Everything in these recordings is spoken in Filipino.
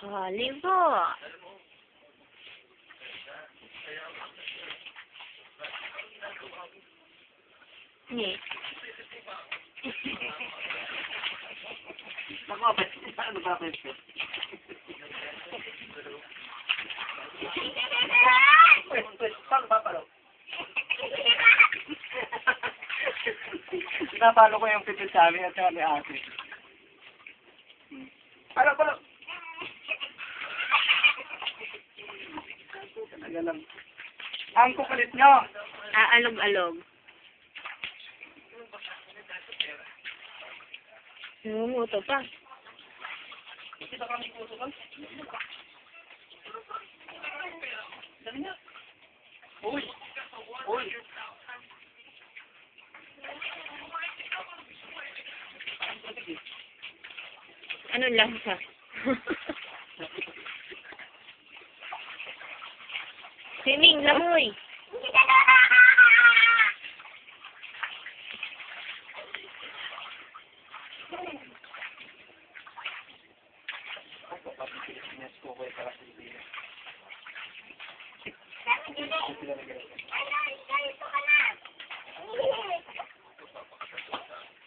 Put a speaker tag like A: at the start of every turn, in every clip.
A: Libo. Ni.
B: Nako, ano ba ito? Saan ba palo? Napalo ko yung pipit sa amin at saka ni ate. Palo! Talaga lang. Ang kukulit nyo!
A: Alog-alog. Numuto pa.
B: Kita kami puso ka? Dali nga. Uy!
A: Ano lasa? Sining, lamoy.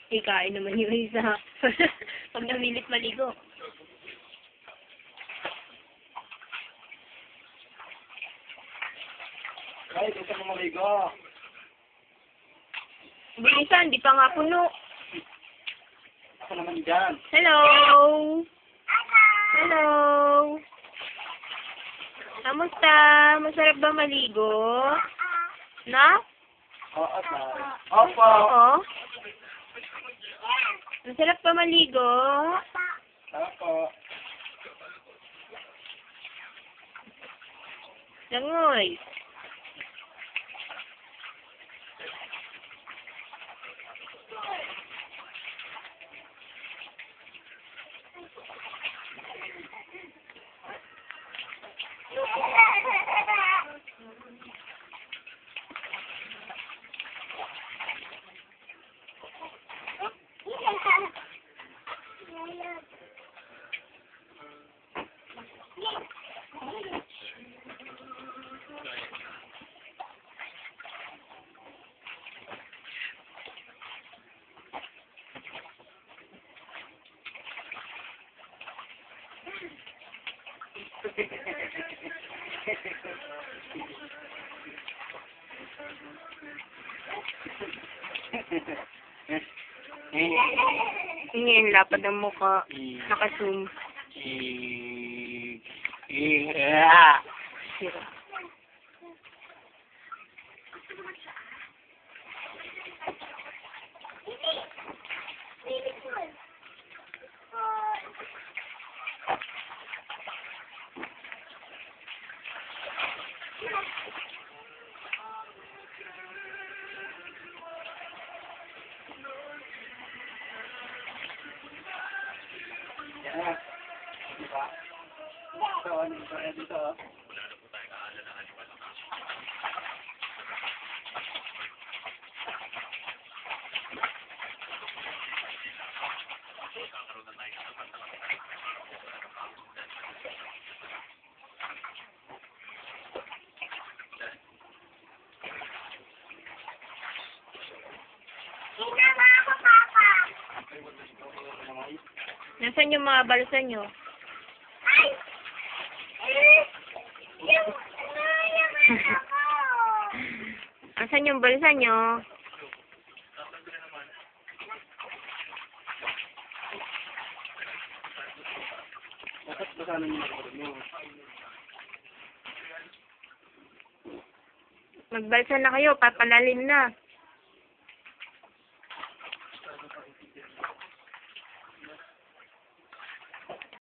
A: Ikain naman yung isa. Pag namilit maligo.
B: Ay, gusto mo maligo.
A: Bilisan, di pa nga puno.
B: Ako naman dyan.
A: Hello! Hello! Kamusta? Masarap ba maligo? Na?
B: Oo, sir. Opo.
A: Oo? Masarap ba maligo?
B: Opo.
A: Langoy. Ngayon, lapad ang mukha. Naka-zoom. Sira.
B: Yan. Diba? Dito.
A: Nasaan yung mga balsa nyo? Nasaan yung balsa nyo?
B: Bakit ba sana yung mga nyo?
A: Magbalsa na kayo, papalalim na.